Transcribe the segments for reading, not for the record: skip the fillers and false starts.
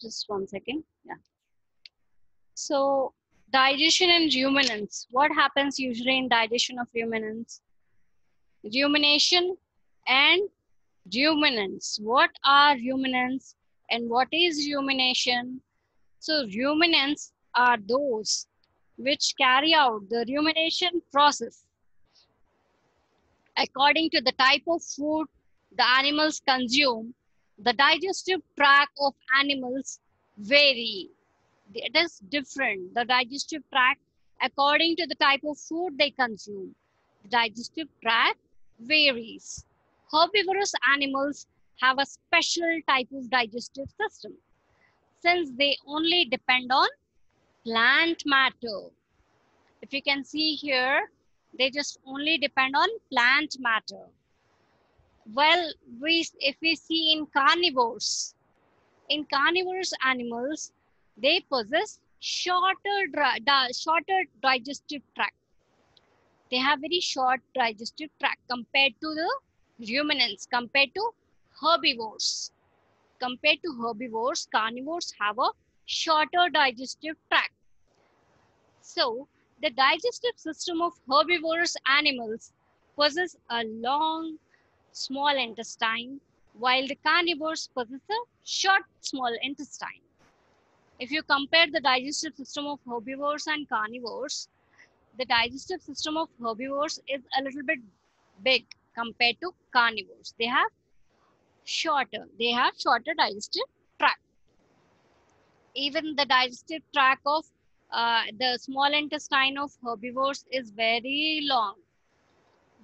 Just one second. Yeah. So digestion and ruminants. What happens usually in digestion of ruminants? Rumination and ruminants. What are ruminants and what is rumination? So ruminants are those which carry out the rumination process according to the type of food the animals consume. The digestive tract of animals vary. It is different. The digestive tract, according to the type of food they consume, the digestive tract varies. Herbivorous animals have a special type of digestive system since they only depend on plant matter. If you can see here, they just only depend on plant matter. Well, if we see in carnivorous animals, they possess shorter digestive tract. They have very short digestive tract compared to the ruminants, compared to herbivores. Compared to herbivores, carnivores have a shorter digestive tract. So, the digestive system of herbivorous animals possess a long, small intestine, while the carnivores possess a short, small intestine. If you compare the digestive system of herbivores and carnivores, the digestive system of herbivores is a little bit big compared to carnivores. They have shorter digestive tract. Even the digestive tract of the small intestine of herbivores is very long,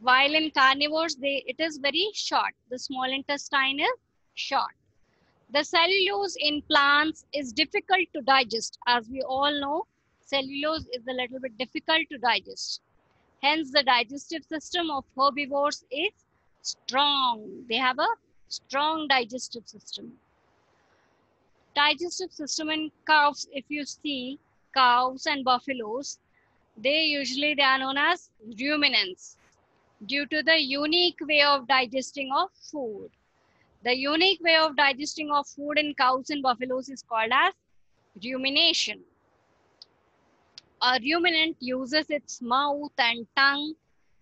while in carnivores it is very short. The small intestine is short. The cellulose in plants is difficult to digest. As we all know, cellulose is a little bit difficult to digest. Hence, the digestive system of herbivores is strong. They have a strong digestive system. Digestive system in cows, if you see cows and buffaloes, they are known as ruminants due to the unique way of digesting of food. The unique way of digesting of food in cows and buffaloes is called as rumination. A ruminant uses its mouth and tongue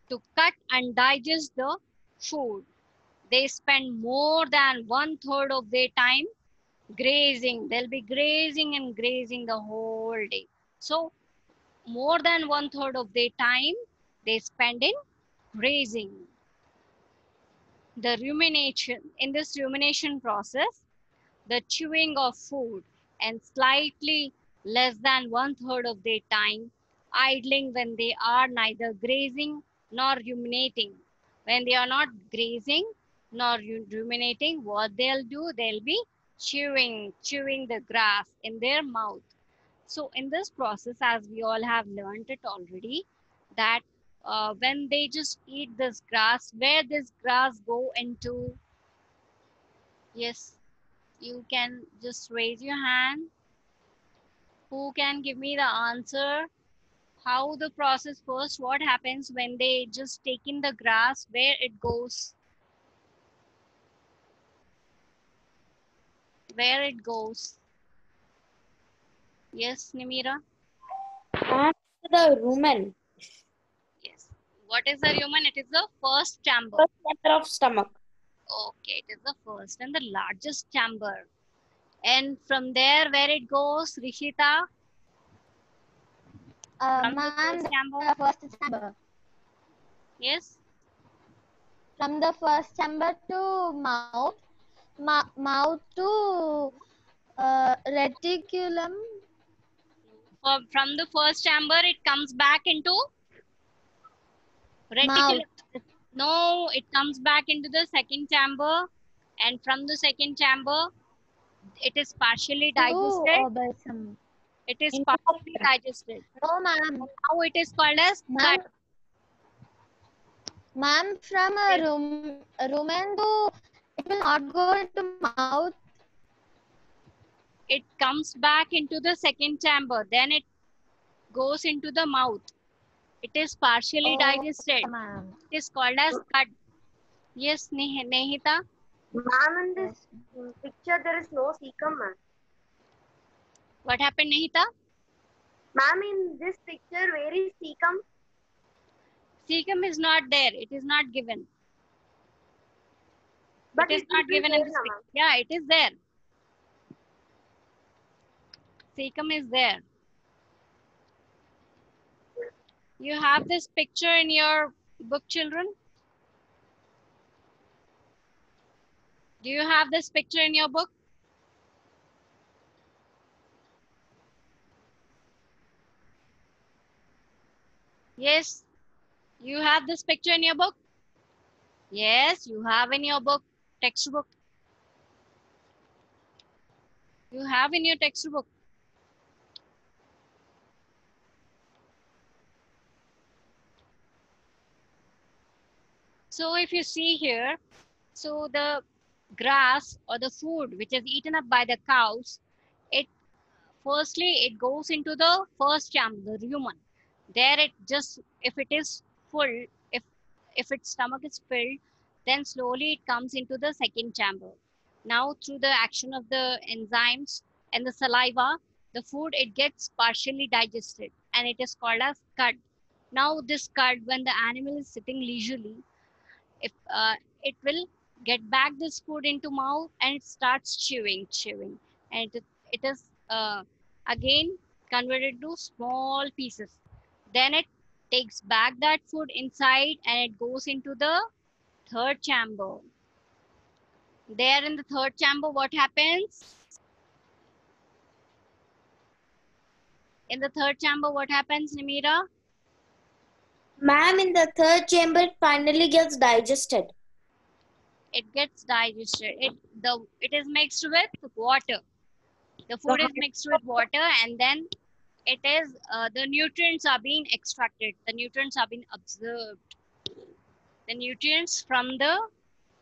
to cut and digest the food. They spend more than 1/3 of their time grazing. They'll be grazing and grazing the whole day. So more than 1/3 of their time they spend in grazing. The rumination, in this rumination process, the chewing of food and slightly less than 1/3 of their time idling when they are neither grazing nor ruminating. When they are not grazing nor ruminating, what they'll do, they'll be chewing the grass in their mouth. So in this process, as we all have learned it already, that when they just eat this grass, where this grass go into? Yes, you can just raise your hand. Who can give me the answer? How the process first, what happens when they just take in the grass, where it goes? Where it goes? Yes, Nimira? And the rumen. Yes. What is the human? It is the first chamber. First chamber of stomach. Okay, it is the first and the largest chamber. And from there, where it goes, Rishita? From the first chamber? First chamber. Yes? From the first chamber to mouth, mouth to reticulum. From the first chamber, it comes back into reticulum. No, it comes back into the second chamber. And from the second chamber, it is partially digested. It is partially digested. No, ma'am. Now it is called as gut. Ma'am, from a rumen to, it will not go into mouth. It comes back into the second chamber. Then it goes into the mouth. It is partially digested. It is called as gut. Yes, Nehita? Ma'am, in this picture there is no cecum, ma'am. What happened, Nihita? Ma'am, in this picture, where is cecum? Cecum is not there. It is not given. But It is it will not be given there, in this na, picture. ma'am. Yeah, it is there. Cecum is there. You have this picture in your book, children? Do you have this picture in your book? Yes. You have this picture in your book? Yes, you have in your book, textbook. You have in your textbook. So if you see here, so the grass or the food which is eaten up by the cows, it firstly it goes into the first chamber, the rumen. There it just, if it is full, if its stomach is filled, then slowly it comes into the second chamber. Now through the action of the enzymes and the saliva, the food it gets partially digested and it is called as cud. Now this cud, when the animal is sitting leisurely, if it will get back this food into mouth and it starts chewing, and it is again converted to small pieces. Then it takes back that food inside and it goes into the third chamber. There in the third chamber, what happens? In the third chamber, what happens, Nimira? Ma'am, in the third chamber, it finally gets digested. It gets digested. It is mixed with water. The food is mixed with water, and then it is the nutrients are being extracted. The nutrients are being observed. The nutrients from the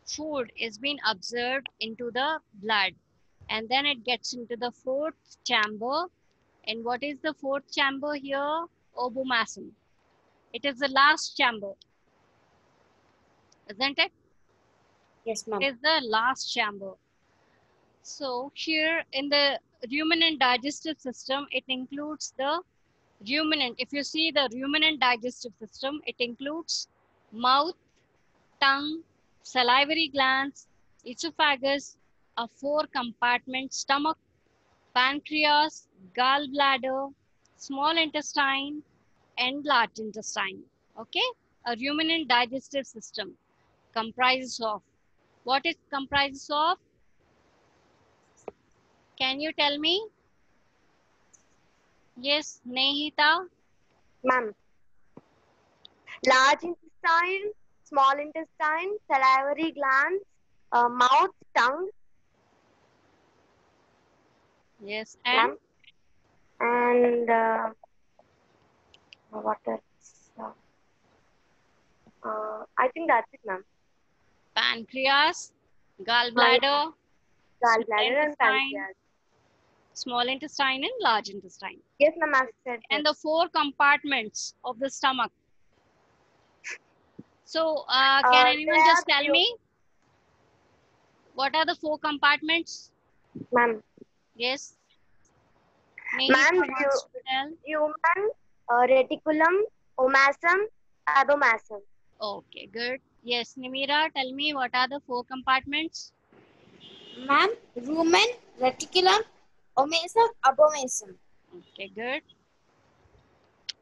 food is being observed into the blood, and then it gets into the fourth chamber. And what is the fourth chamber here? Obomasum. It is the last chamber, isn't it? Yes, ma'am. It is the last chamber. So here in the ruminant digestive system, it includes the ruminant. If you see the ruminant digestive system, it includes mouth, tongue, salivary glands, esophagus, a four compartment stomach, pancreas, gallbladder, small intestine, and large intestine. Okay, a ruminant digestive system comprises of, what it comprises of? Can you tell me? Yes, Nehita. Ma'am, large intestine, small intestine, salivary glands, mouth, tongue, Yes, and ma'am, and what else? I think that's it, ma'am. pancreas, My gallbladder, small gallbladder and intestine, pancreas. small intestine, and large intestine. Yes, ma'am, I've said And that. the four compartments of the stomach. So, can anyone There are just tell few, me what are the four compartments? ma'am. Yes, Ma'am, Nehita wants to tell. human, reticulum, omasum, abomasum. Okay, good. Yes, Nimira, tell me what are the four compartments? Ma'am, rumen, reticulum, omasum, abomasum. Okay, good.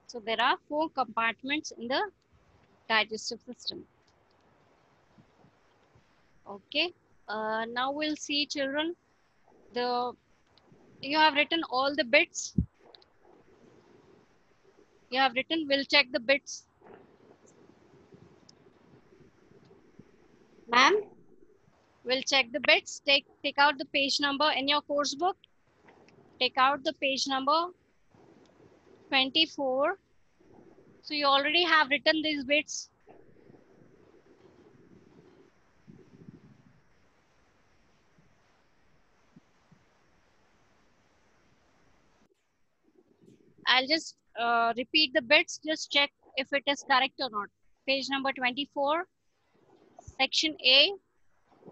So there are four compartments in the digestive system. Okay. Now we'll see, children. You have written all the bits. You have written. We'll check the bits. Ma'am, We'll check the bits. Take out the page number in your course book. Take out the page number 24. So you already have written these bits. I'll just repeat the bits. Just check if it is correct or not. Page number 24, section A,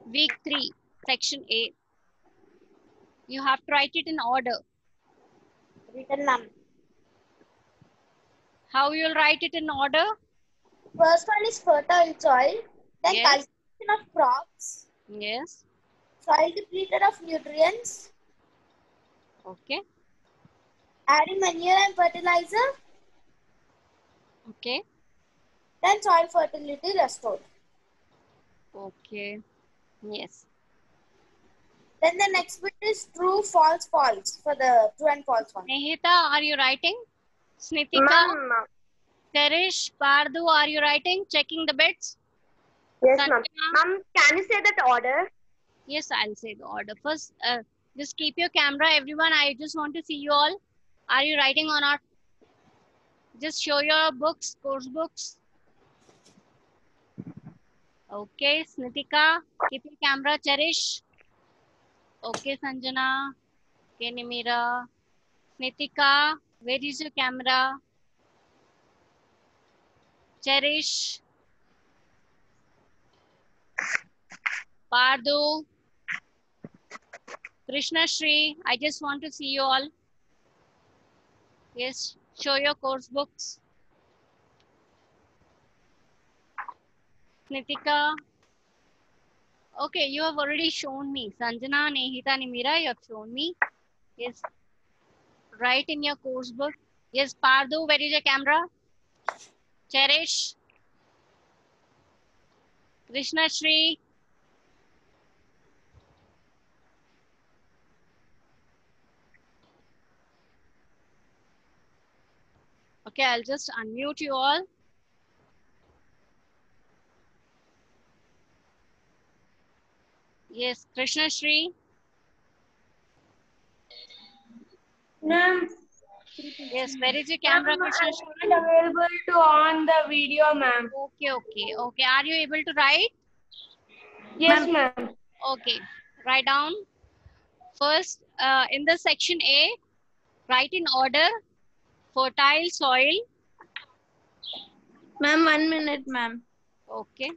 week 3, section A. You have to write it in order. Written, ma'am. How you'll write it in order? First one is fertile soil, then Yes. cultivation of crops, Yes. soil depleted of nutrients, Okay. adding manure and fertilizer, Okay. then soil fertility restored. Okay. Yes. Then the next bit is true, false, false for the true and false one. Nehita, are you writing? Snitika, Ma'am. Karish, Pardu, are you writing? Checking the bits? Yes, ma'am. Sanjana? Ma'am, can you say that order? Yes, I'll say the order. First, just keep your camera, everyone. I just want to see you all. Are you writing or not? Just show your books, course books. Okay, Snitika, keep your camera. Cherish. Okay, Sanjana. Okay, Nimira. Snitika, where is your camera? Cherish. Pardu. Krishna Shri, I just want to see you all. Yes, show your course books. Nitika. Okay, you have already shown me. Sanjana, Nehita, Nimira, you have shown me. Yes. Write in your course book. Yes, Pardu, where is your camera? Cherish. Krishna Shri. Okay, I'll just unmute you all. Yes, Krishna Shri. Ma'am, Yes, where is your camera, Krishna Shri? I'm not available to on the video, ma'am. Okay. Are you able to write? Yes, ma'am. Okay, write down. First, in the section A, write in order, fertile soil. Ma'am, 1 minute, ma'am. Okay.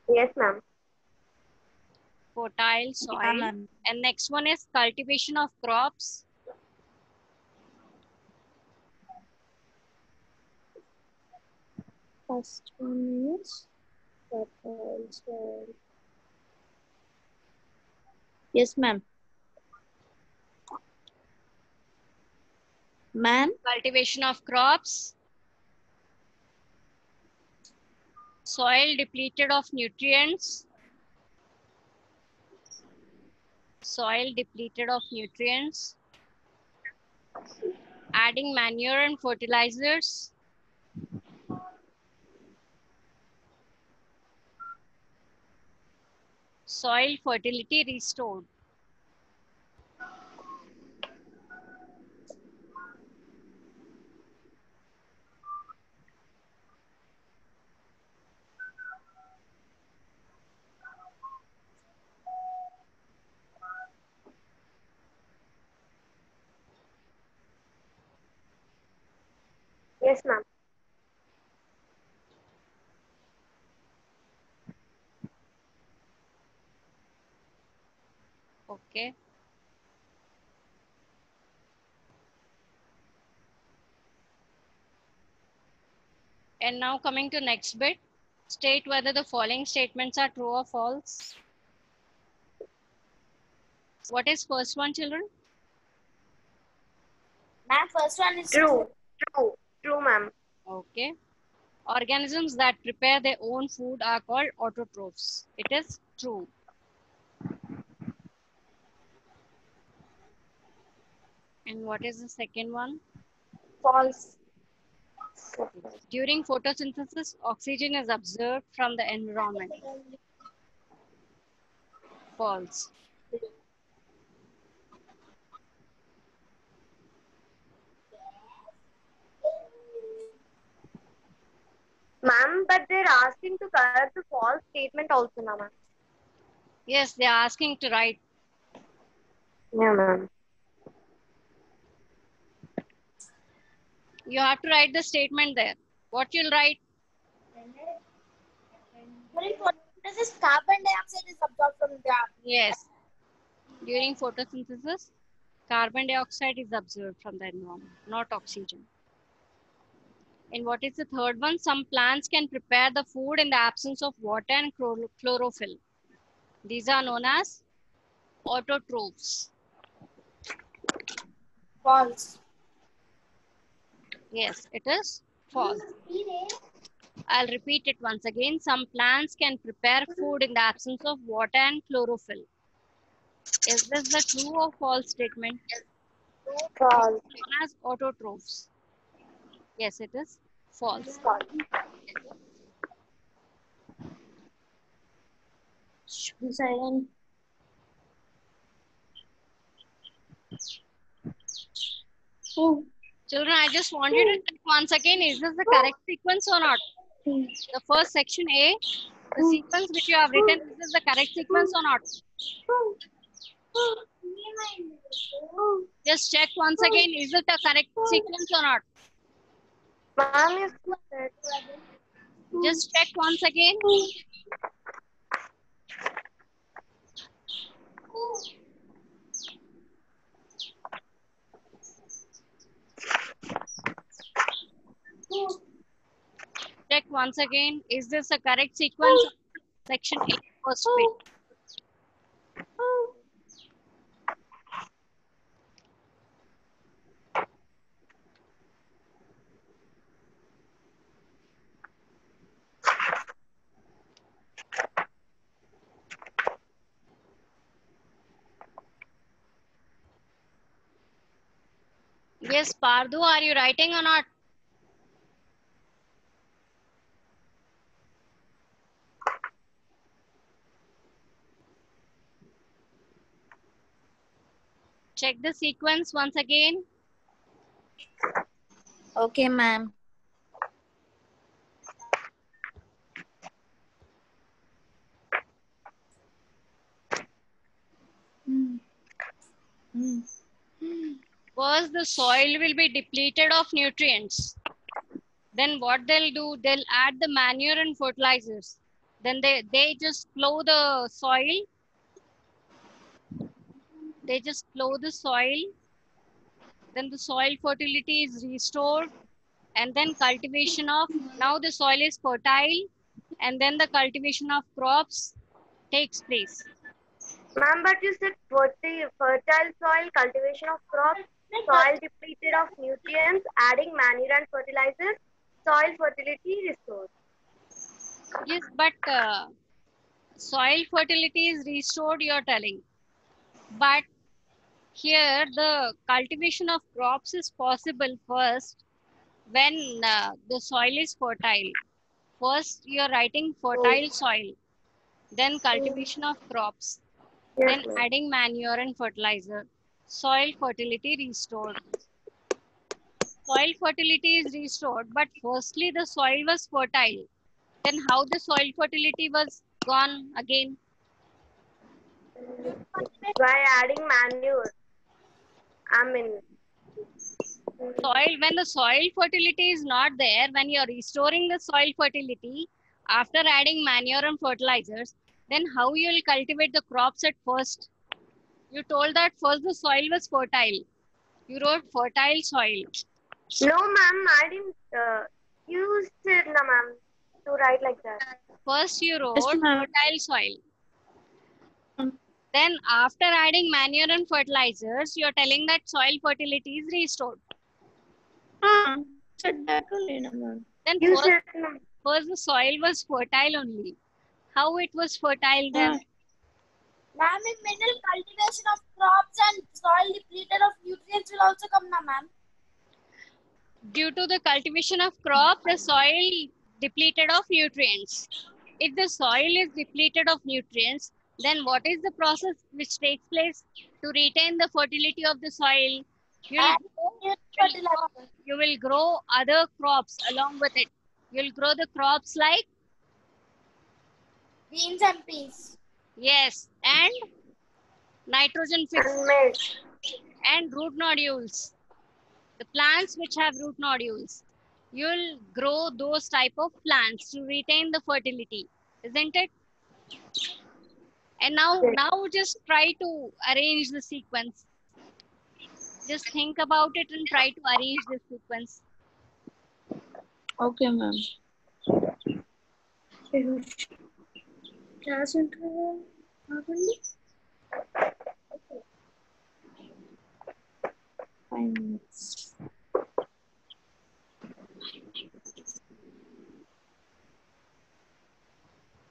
Yes, ma'am. Fertile soil. And next one is cultivation of crops. First one is fertile soil. Yes, ma'am. Ma'am? Cultivation of crops. Soil depleted of nutrients. Soil depleted of nutrients. Adding manure and fertilizers. Soil fertility restored. Yes, ma'am. Okay. And now coming to next bit, state whether the following statements are true or false. What is first one, children? Ma'am, first one is True. True, ma'am. Okay. Organisms that prepare their own food are called autotrophs. It is true. And what is the second one? false. During photosynthesis, oxygen is absorbed from the environment. False. Ma'am, but they're asking to correct the false statement also, now, ma'am. Yes, they are asking to write. Yeah, ma'am. You have to write the statement there. What you'll write? During photosynthesis, carbon dioxide is absorbed from the Yes. During photosynthesis, carbon dioxide is absorbed from the environment, not oxygen. And what is the third one? Some plants can prepare the food in the absence of water and chlorophyll. These are known as autotrophs. False. Yes, it is false. I'll repeat it once again. Some plants can prepare food in the absence of water and chlorophyll. Is this the true or false statement? False. Known as autotrophs. Yes, it is false. Be silent. Children, I just want you to check once again, is this the correct sequence or not? The first section A, the sequence which you have written, is this the correct sequence or not? Just check once again, is it the correct sequence or not? Ma'am, is Just check once again. Check once again, is this the correct sequence? Section A, first bit. Yes, Pardu, are you writing or not? Check the sequence once again. Okay, ma'am. First, the soil will be depleted of nutrients. Then what they'll do, they'll add the manure and fertilizers. Then they just plow the soil. They just plow the soil. Then the soil fertility is restored. And then cultivation of, now the soil is fertile. And then the cultivation of crops takes place. ma'am, but you said fertile soil, cultivation of crops, soil depleted of nutrients, adding manure and fertilizers, soil fertility restored. Yes, but soil fertility is restored, you're telling. But here the cultivation of crops is possible first when the soil is fertile. First, you're writing fertile soil, then cultivation of crops, then Yes, ma'am. adding manure and fertilizer, soil fertility restored. Soil fertility is restored, but firstly the soil was fertile. Then how the soil fertility was gone again? By adding manure. I mean, Soil, when the soil fertility is not there, when you're restoring the soil fertility after adding manure and fertilizers, then how you will cultivate the crops at first? You told that first the soil was fertile. You wrote fertile soil. no, ma'am, I didn't use it, no, ma'am, to write like that. First you wrote Yes, ma'am. fertile soil. Then after adding manure and fertilizers, you're telling that soil fertility is restored. Said that only, no, ma'am. Then You first, said, no. first the soil was fertile only. How it was fertile then? Ma'am, in middle cultivation of crops and soil depleted of nutrients will also come now, ma'am. Due to the cultivation of crop, the soil depleted of nutrients. If the soil is depleted of nutrients, then what is the process which takes place to retain the fertility of the soil? You will grow other crops along with it. You'll grow the crops like, Beans and peas. yes, and nitrogen fixed And milk. and root nodules. The plants which have root nodules. You'll grow those type of plants to retain the fertility, isn't it? And now just try to arrange the sequence. Just think about it and try to arrange the sequence. Okay, ma'am. Class interval. 5 minutes.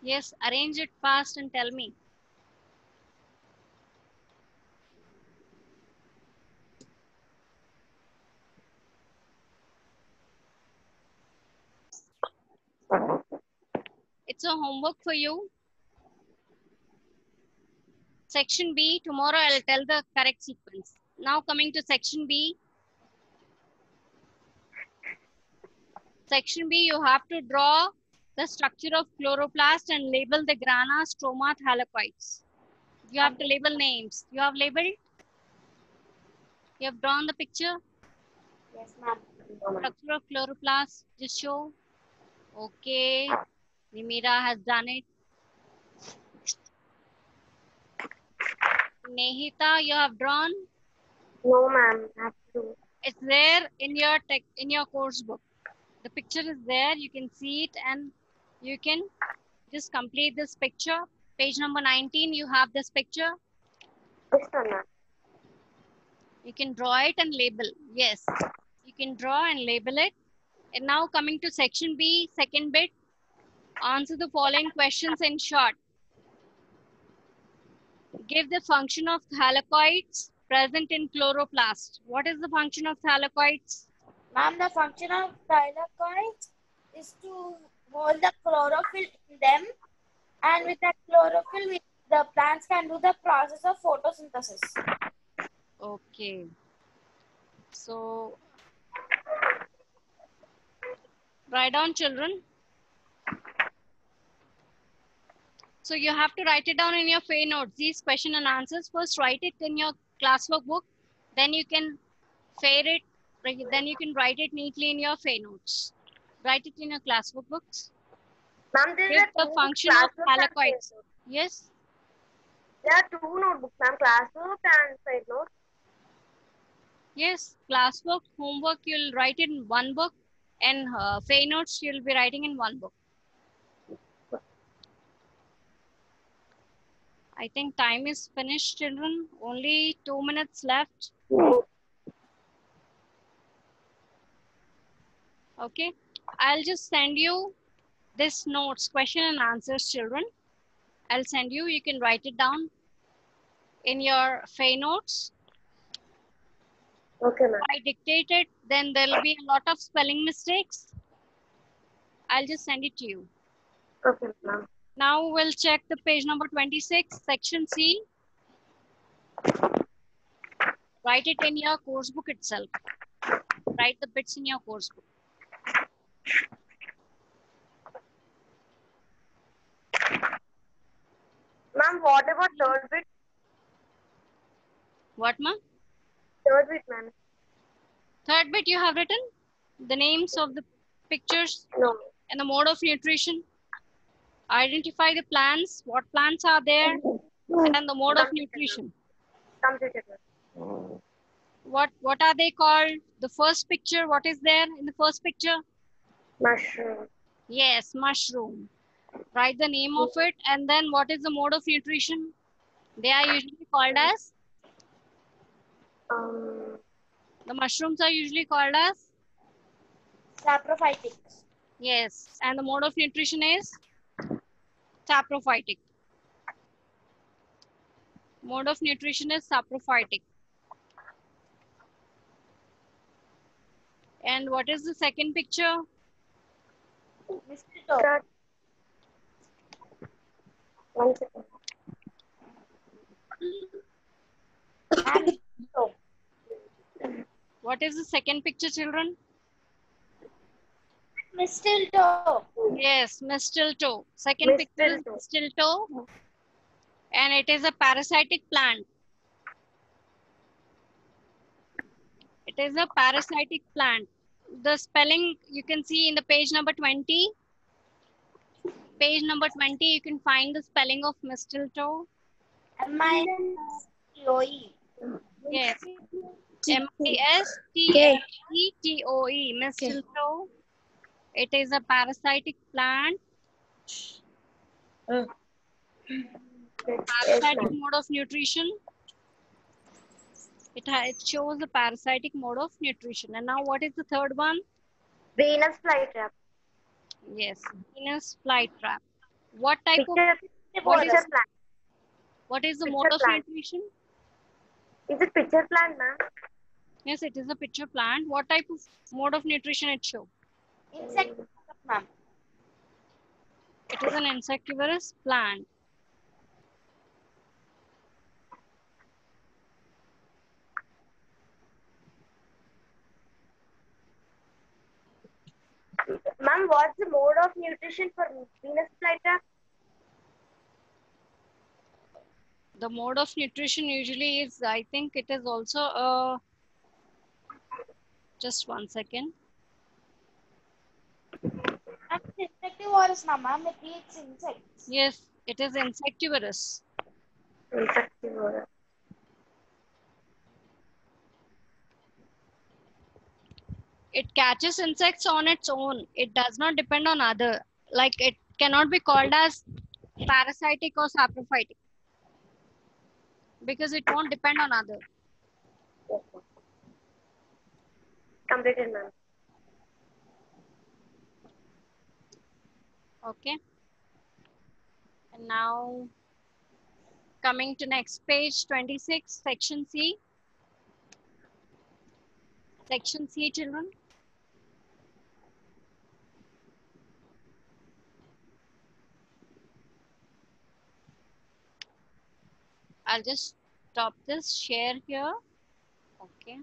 Yes, arrange it fast and tell me. It's a homework for you. Section B, tomorrow I'll tell the correct sequence. Now coming to section B. Section B, you have to draw the structure of chloroplast and label the grana, stroma, thylakoids. You have to label names. You have labeled? You have drawn the picture? Yes, ma'am. Structure of chloroplast, just show. Okay, Nimira has done it. Nehita, you have drawn? No, ma'am. Have to. It's there in your course book. The picture is there. You can see it and you can just complete this picture. Page number 19, you have this picture. This one, ma'am. You can draw it and label. Yes, you can draw and label it. And now coming to section B, second bit. Answer the following questions in short. Give the function of thylakoids present in chloroplast. What is the function of thylakoids? Ma'am, the function of thylakoids is to hold the chlorophyll in them, and with that chlorophyll, the plants can do the process of photosynthesis. Okay. So, write down, children. So you have to write it down in your Fay notes. These question and answers. First, write it in your classwork book. Then you can fare it. Then you can write it neatly in your Fay notes. Write it in your classwork books. Ma'am, there Give are the two function of classwork and thylakoids. side notes. Yes. There are two notebooks, ma'am. Classwork and side notes. Yes. Classwork, homework, you'll write it in one book. And Fay notes, you'll be writing in one book. I think time is finished, children. Only 2 minutes left. Okay. I'll just send you this notes, question and answers, children. I'll send you. You can write it down in your Fay notes. Okay, ma'am. If I dictate it, then there'll be a lot of spelling mistakes. I'll just send it to you. Okay, ma'am. Now we'll check the page number 26, section C. Write it in your course book itself. Write the bits in your course book. Ma'am, what about third bit? What, ma? Third bit, ma'am. Third bit you have written? The names of the pictures No. and the mode of nutrition. Identify the plants, what plants are there, and the mode of nutrition. Completed, ma'am. What are they called? The first picture, what is there in the first picture? Mushroom. Yes, mushroom. Write the name of it, and then what is the mode of nutrition? They are usually called as? The mushrooms are usually called as? Saprophytic. Yes, and the mode of nutrition is? Saprophytic. Mode of nutrition is saprophytic. And what is the second picture? Mistletoe. One second. What is the second picture, children? Mistletoe. Yes, mistletoe. Second picture is mistletoe. And it is a parasitic plant. It is a parasitic plant. The spelling you can see in the page number 20. Page number 20, you can find the spelling of mistletoe. MISTOE. Yes. MISTOE. Mistletoe. It is a parasitic plant. Parasitic mode of nutrition. It shows the parasitic mode of nutrition. And now what is the third one? Venus flytrap. Yes, Venus flytrap. What type of, What is a plant? what is the Pitcher mode of plant. nutrition? Is it pitcher plant, ma'am? Yes, it is a pitcher plant. What type of mode of nutrition it shows? Insect, ma'am. It is an insectivorous plant. Ma'am, what's the mode of nutrition for Venus flytrap? The mode of nutrition usually is, I think it is also just 1 second. Insectivorous, ma'am. It eats insects. Yes, it is insectivorous. Insectivorous. It catches insects on its own. It does not depend on other. Like it cannot be called as parasitic or saprophytic because it won't depend on other. Completed, ma'am. Okay. And now coming to next page 26, section C. Section C, children. I'll just stop this share here. Okay.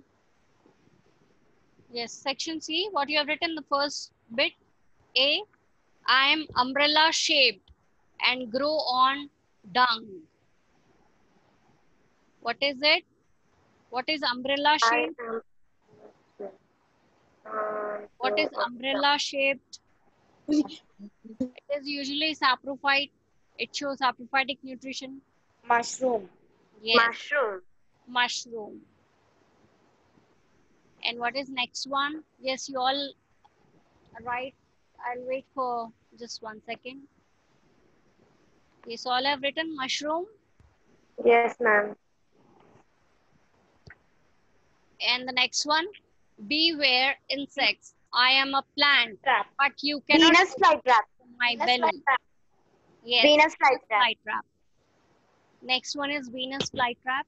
Yes, section C, what you have written the first bit. A, I am umbrella shaped and grow on dung. What is it? What is umbrella shaped? What is umbrella shaped? It is usually saprophyte. It shows saprophytic nutrition. Mushroom. Yes. Mushroom. Mushroom. And what is next one? Yes, you all right. I'll wait for just 1 second. Yes, all have written mushroom. Yes, ma'am. And the next one, beware insects. I am a plant, Trap. but you cannot Venus flytrap. my Venus belly. flytrap. Yes, Venus flytrap. flytrap. Next one is Venus flytrap.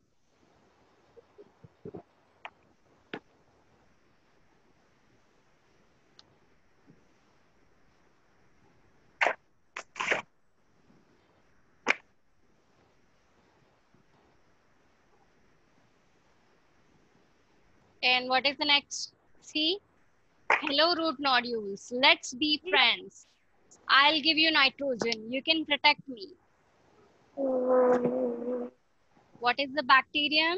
And what is the next? See? Hello, root nodules. Let's be friends. I'll give you nitrogen. You can protect me. What is the bacterium?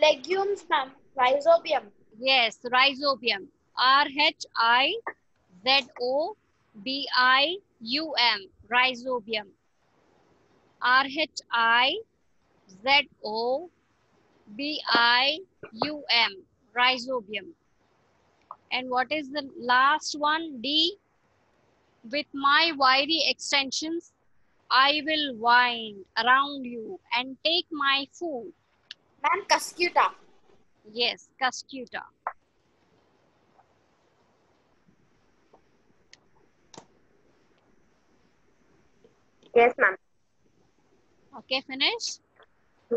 Legumes, ma'am. Rhizobium. Yes, rhizobium. R-H-I-Z-O-B-I-U-M. Rhizobium. R-H-I-Z-O-B-I-U-M. Rhizobium. And what is the last one? D. With my wiry extensions, I will wind around you and take my food. Ma'am, Cuscuta. Yes, Cuscuta. Yes, ma'am. Okay, finish?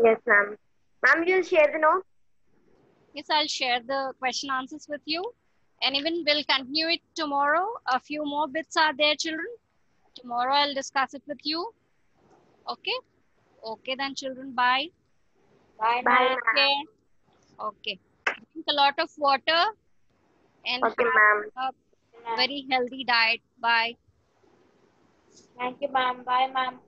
Yes, ma'am. Ma'am, you'll share the note? Yes, I'll share the question answers with you. And even we'll continue it tomorrow. A few more bits are there, children. Tomorrow I'll discuss it with you. Okay? Okay then, children. Bye. Bye, Bye, ma'am. Okay. Okay. Drink a lot of water and Okay, ma'am. have a very healthy diet. Bye. Thank you, ma'am. Bye, ma'am.